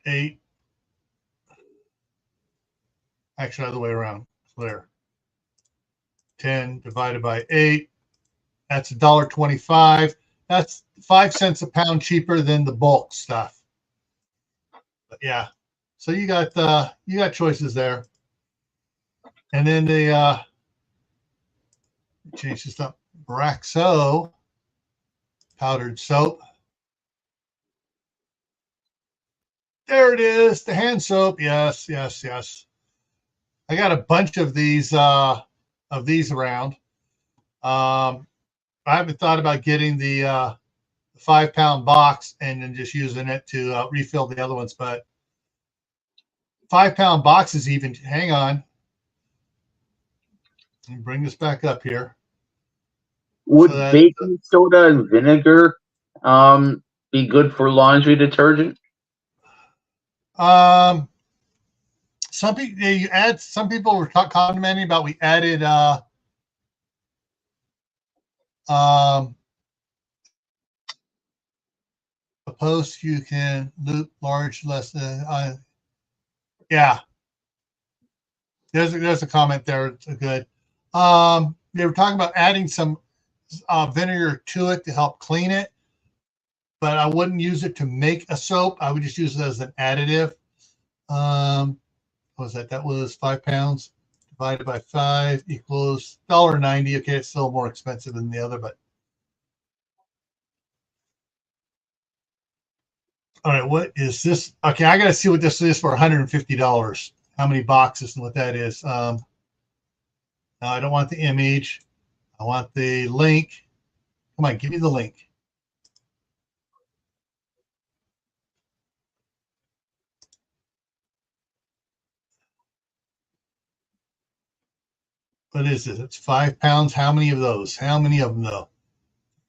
Speaker 1: Eight. Actually, other way around. Clear. 10 divided by 8. That's $1.25. That's 5 cents a pound cheaper than the bulk stuff. But yeah, so you got choices there. And then the change this up. Braxo powdered soap. There it is, the hand soap. Yes, yes, yes. I got a bunch of these around. I haven't thought about getting the 5-pound box and then just using it to refill the other ones, but 5-pound boxes even. Hang on. Let me bring this back up here.
Speaker 3: Would baking soda and vinegar be good for laundry detergent?
Speaker 1: Some people some people were commenting about we added a post you can loop large less yeah. There's a comment there. It's good. They were talking about adding some vinegar to it to help clean it, but I wouldn't use it to make a soap. I would just use it as an additive. What was that? That was 5 pounds divided by 5 equals $1.90. Okay, it's still more expensive than the other, but all right. What is this? Okay, I got to see what this is for $150. How many boxes and what that is? No, I don't want the image. I want the link. Come on, give me the link. What is it? It's 5 pounds. How many of those? How many of them though?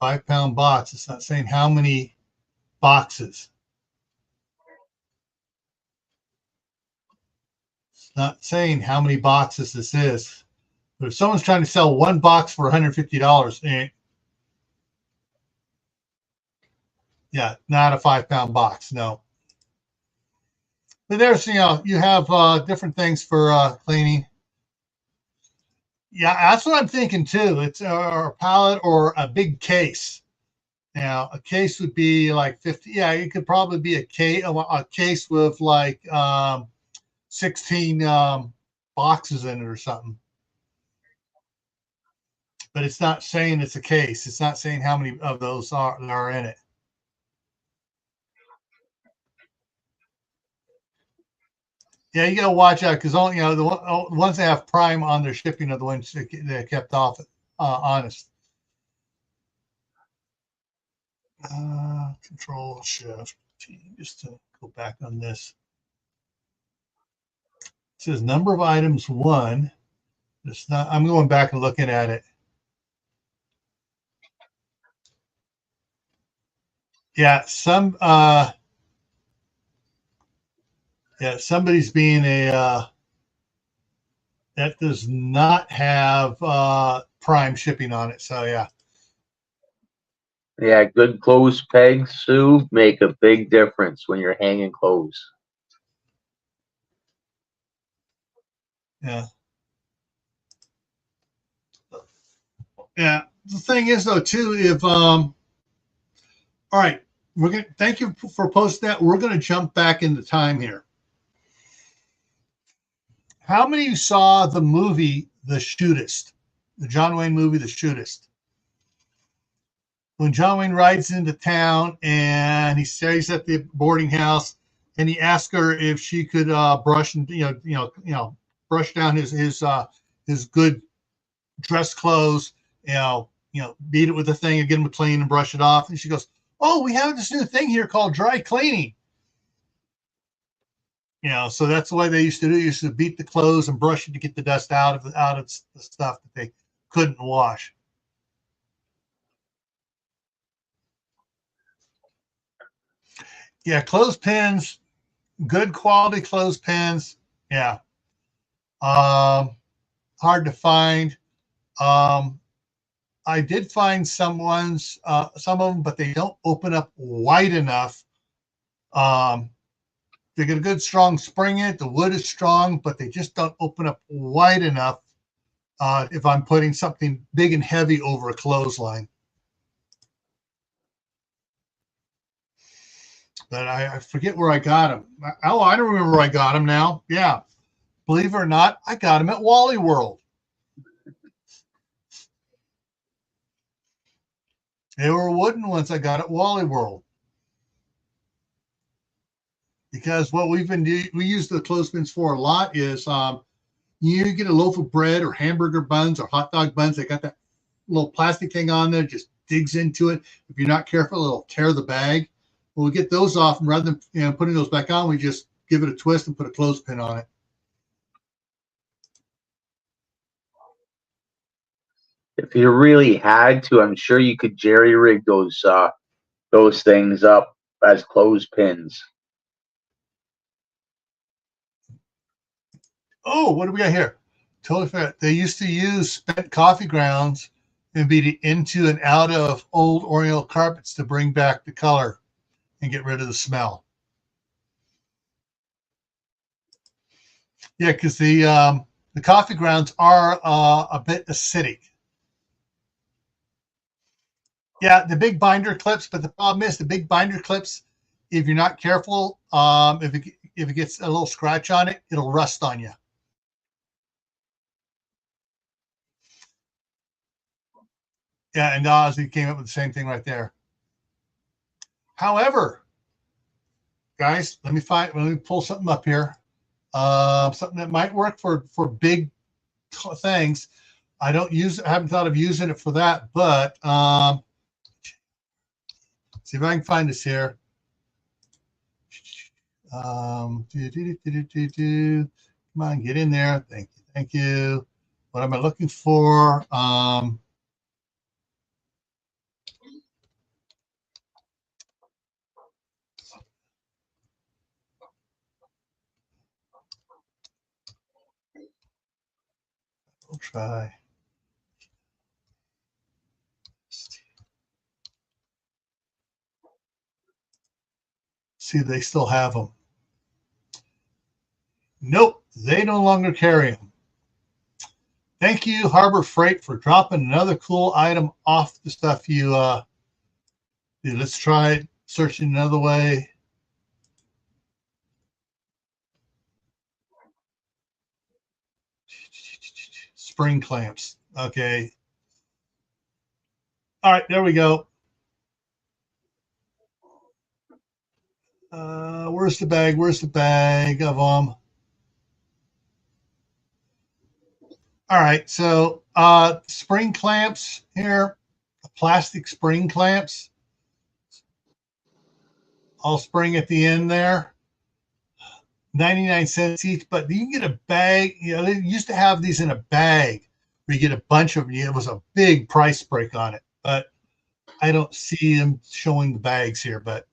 Speaker 1: 5-pound box. It's not saying how many boxes. It's not saying how many boxes this is. But if someone's trying to sell one box for $150, yeah, not a 5-pound box. No. But there's, you have different things for cleaning. Yeah, that's what I'm thinking too. It's a pallet or a big case. Now, a case would be like 50. Yeah, it could probably be a case with like 16 boxes in it or something. But it's not saying it's a case. It's not saying how many of those are in it. Yeah, you got to watch out because the ones that have Prime on their shipping are the ones that kept off honest. Control Shift T just to go back on this. It says number of items 1. It's not. I'm going back and looking at it. Yeah, somebody's being that does not have Prime shipping on it. So yeah.
Speaker 3: Yeah, good clothes pegs, Sue, make a big difference when you're hanging clothes.
Speaker 1: Yeah. Yeah. The thing is though too, if all right, we're gonna thank you for posting that. We're gonna jump back into time here. How many of you saw the movie The Shootist? The John Wayne movie The Shootist? When John Wayne rides into town and he stays at the boarding house and he asks her if she could brush and brush down his good dress clothes, beat it with the thing and get them clean and brush it off. And she goes, "Oh, we have this new thing here called dry cleaning." So that's the way they used to do. They used to beat the clothes and brush it to get the dust out of the stuff that they couldn't wash. Yeah, clothespins, good quality clothespins. Yeah, hard to find. I did find some of them, but they don't open up wide enough. They get a good strong spring in it. The wood is strong, but they just don't open up wide enough if I'm putting something big and heavy over a clothesline. But I forget where I got them. Oh, I don't remember where I got them now. Yeah. Believe it or not, I got them at Wally World. They were wooden ones I got at Wally World. Because what we use the clothespins for a lot is you get a loaf of bread or hamburger buns or hot dog buns. They got that little plastic thing on there, just digs into it. If you're not careful, it'll tear the bag. Well, we get those off, and rather than putting those back on, we just give it a twist and put a clothespin on it.
Speaker 3: If you really had to, I'm sure you could jerry rig those things up as clothespins.
Speaker 1: Oh, what do we got here? Totally fair. They used to use spent coffee grounds and beat it into and out of old Oriental carpets to bring back the color and get rid of the smell. Yeah, because the coffee grounds are a bit acidic. Yeah, the big binder clips, but the problem is the big binder clips, if you're not careful, if it gets a little scratch on it, it'll rust on you. Yeah, and Ozzy came up with the same thing right there. However, guys, let me pull something up here. Something that might work for big things. I haven't thought of using it for that, but see if I can find this here. Come on, get in there. Thank you. What am I looking for? We'll try. See if they still have them. Nope, they no longer carry them. Thank you, Harbor Freight, for dropping another cool item off the stuff you did. Let's try searching another way. Spring clamps. Okay. All right, there we go. Where's the bag? Where's the bag of them? All right, so spring clamps here, plastic spring clamps, all spring at the end there. 99 cents each, but you can get a bag. They used to have these in a bag where you get a bunch of them. It was a big price break on it, but I don't see them showing the bags here, but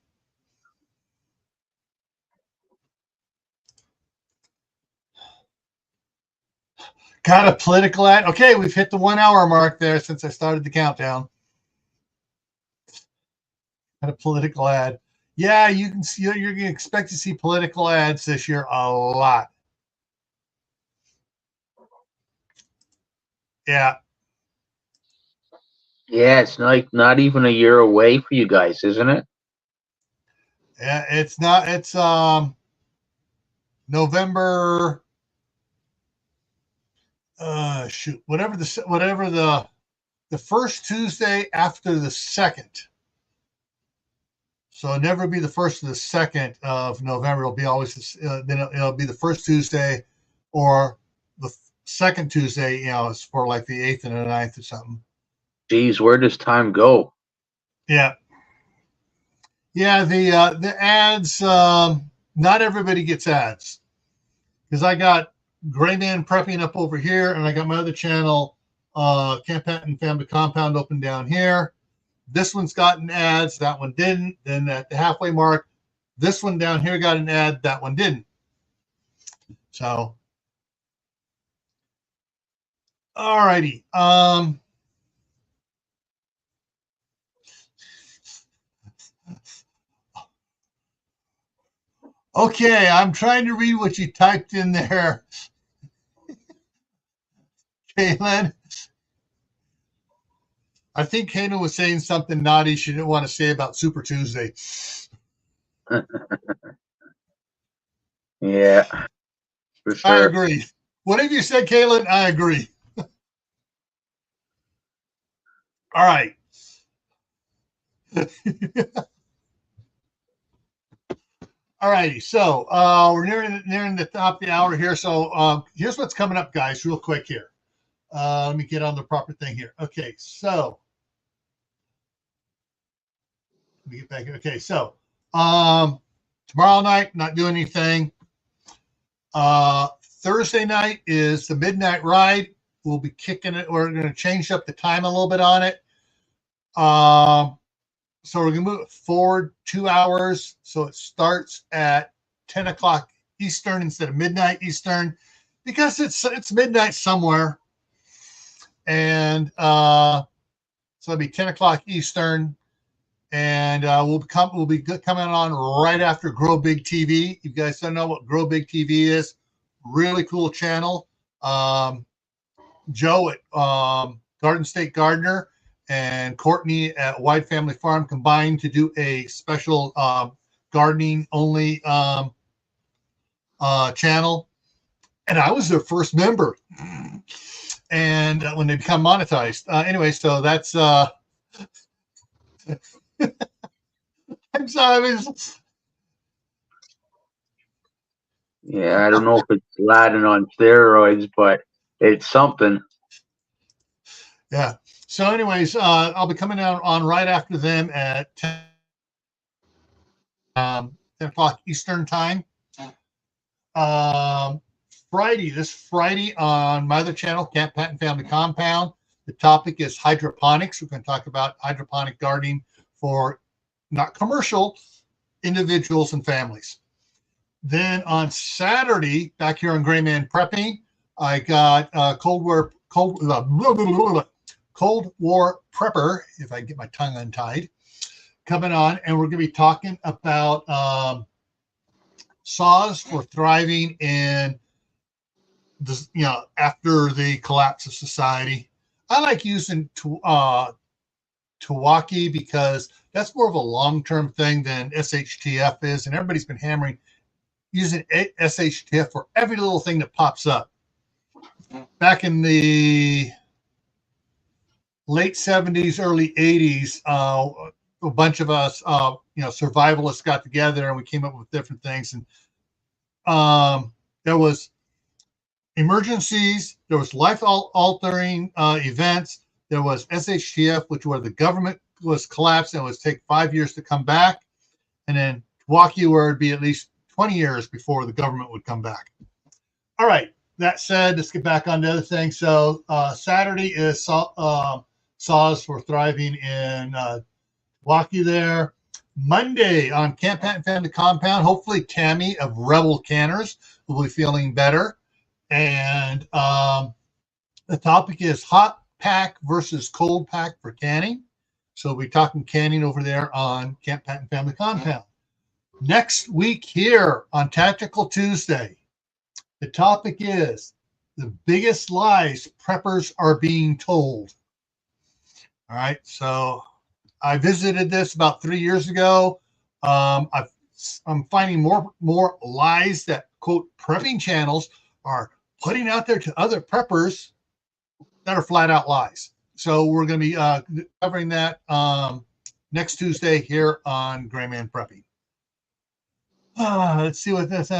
Speaker 1: got a political ad. Okay, we've hit the 1 hour mark there since I started the countdown. Got a political ad. Yeah, you can see, you're going to expect to see political ads this year a lot. Yeah.
Speaker 3: Yeah, it's like not even a year away for you guys, isn't it?
Speaker 1: Yeah, it's not. It's November. Shoot, whatever the first Tuesday after the second. So it'll never be the first or the second of November. It'll be always then it'll be the first Tuesday, or the second Tuesday. You know, it's for like the 8th and the 9th or something.
Speaker 3: Geez, where does time go?
Speaker 1: Yeah, yeah. The ads. Not everybody gets ads, because I got GrayManPrepping up over here, and I got my other channel, Camp Patton Family Compound, open down here. This one's gotten ads, that one didn't. Then at the halfway mark, this one down here got an ad, that one didn't. So, all righty. Okay, I'm trying to read what you typed in there, Kaylin. I think Kaylin was saying something naughty she didn't want to say about Super Tuesday.
Speaker 3: Yeah, for
Speaker 1: I
Speaker 3: sure.
Speaker 1: agree. Whatever you said, Kaylin, I agree. All right. All righty. So we're nearing the top of the hour here. So here's what's coming up, guys, real quick here. Let me get on the proper thing here. Okay, so let me get back here. Okay, so tomorrow night, not doing anything. Thursday night is the midnight ride. We'll be kicking it. We're going to change up the time a little bit on it. So we're going to move it forward 2 hours. So it starts at 10 o'clock Eastern instead of midnight Eastern, because it's midnight somewhere. And so it'll be 10 o'clock Eastern. And we'll be coming on right after Grow Big TV. You guys don't know what Grow Big TV is. Really cool channel. Joe at Garden State Gardener and Courtney at Wide Family Farm combined to do a special gardening only channel. And I was their first member. And when they become monetized. Anyway, so that's I'm sorry.
Speaker 3: Yeah, I don't know if it's Latin on steroids, but it's something.
Speaker 1: Yeah. So, anyways, I'll be coming out on right after them at 10 o'clock Eastern time. This Friday on my other channel, Camp Patton Family Compound. The topic is hydroponics. We're going to talk about hydroponic gardening for not commercial individuals and families. Then on Saturday, back here on GrayManPrepping, I got Cold War Prepper, if I can get my tongue untied, coming on, and we're going to be talking about saws for thriving in this, after the collapse of society. I like using Tawaki because that's more of a long-term thing than SHTF is, and everybody's been hammering using SHTF for every little thing that pops up. Back in the late 70s, early 80s, a bunch of us, survivalists got together and we came up with different things. And there was emergencies, there was life-altering events, there was SHTF, which where the government was collapsed and it would take 5 years to come back, and then Tawaki, where it'd be at least 20 years before the government would come back. All right. That said, let's get back on to other things. So Saturday is saws for thriving in Tawaki there. Monday on Camp Patton Family Compound, hopefully Tammy of Rebel Canners will be feeling better. And the topic is hot pack versus cold pack for canning. So we'll be talking canning over there on Camp Patton Family Compound. Next week here on Tactical Tuesday, the topic is the biggest lies preppers are being told. All right. So I visited this about 3 years ago. I'm finding more lies that quote prepping channels are putting out there to other preppers that are flat out lies. So we're going to be covering that next Tuesday here on GrayManPrepping. Let's see what this.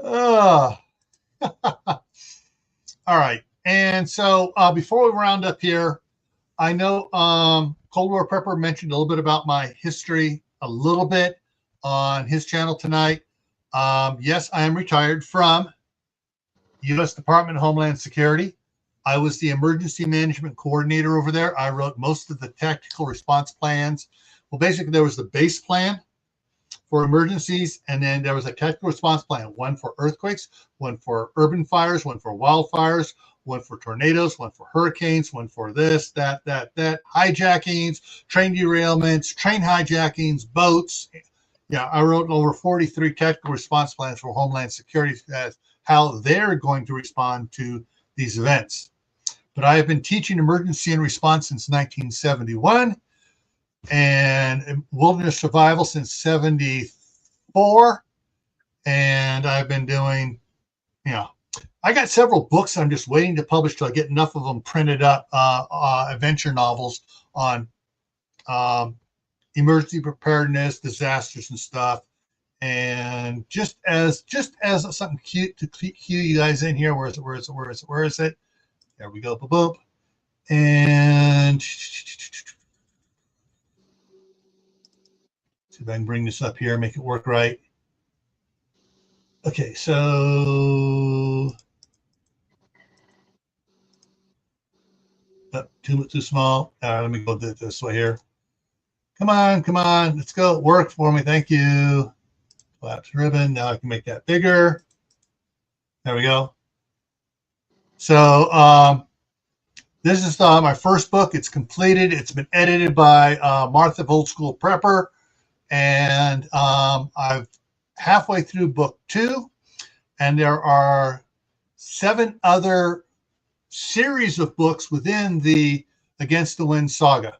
Speaker 1: All right. And so before we round up here, I know Cold War Prepper mentioned a little bit about my history a little bit on his channel tonight. Yes, I am retired from U.S. Department of Homeland Security. I was the emergency management coordinator over there. I wrote most of the tactical response plans. Well, basically, there was the base plan for emergencies, and then there was a tactical response plan, one for earthquakes, one for urban fires, one for wildfires, one for tornadoes, one for hurricanes, one for this, that, hijackings, train derailments, train hijackings, boats. Yeah, I wrote over 43 tactical response plans for Homeland Security as how they're going to respond to these events. But I have been teaching emergency and response since 1971 and wilderness survival since 74. And I've been doing, I got several books I'm just waiting to publish till I get enough of them printed up, adventure novels on emergency preparedness, disasters and stuff. And just as something cute to cue you guys in here, where is it? There we go, boop, boop. And see if I can bring this up here, make it work right. Okay, so too small. Let me go this way here. Come on, let's go. Work for me, thank you. Collapse ribbon. Now I can make that bigger. There we go. So this is my first book. It's completed. It's been edited by Martha of Old School Prepper, and I've halfway through book 2, and there are 7 other series of books within the Against the Wind saga.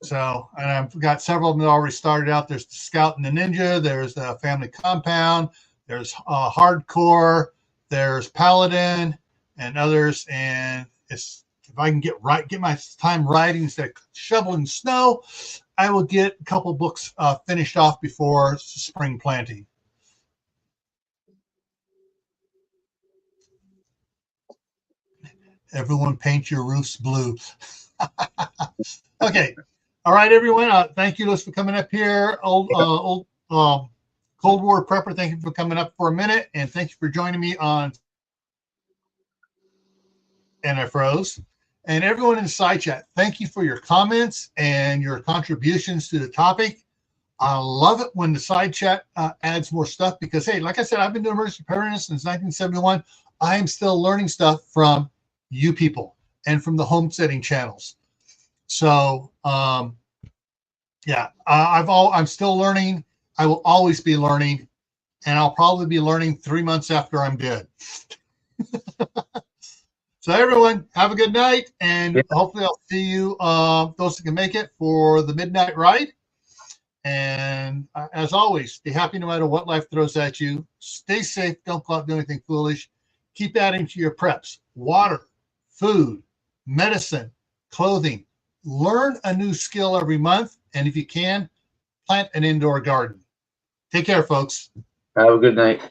Speaker 1: So, and I've got several of them that already started out. There's the Scout and the Ninja. There's the Family Compound. There's Hardcore. There's Paladin and others. And if I can get my time writing instead of shoveling snow, I will get a couple books finished off before spring planting. Everyone paint your roofs blue. Okay. All right, everyone. Thank you, Liz, for coming up here. Cold War Prepper, thank you for coming up for a minute. And thank you for joining me on NFROs. And everyone in the side chat, thank you for your comments and your contributions to the topic. I love it when the side chat adds more stuff because, hey, like I said, I've been doing emergency preparedness since 1971. I am still learning stuff from you people and from the homesteading channels. So, yeah, I'm still learning. I will always be learning, and I'll probably be learning 3 months after I'm dead. So everyone, have a good night, and hopefully I'll see you, those that can make it, for the midnight ride. And as always, be happy no matter what life throws at you. Stay safe. Don't go out and do anything foolish. Keep adding to your preps. Water, food, medicine, clothing. Learn a new skill every month. And if you can, plant an indoor garden. Take care, folks.
Speaker 3: Have a good night.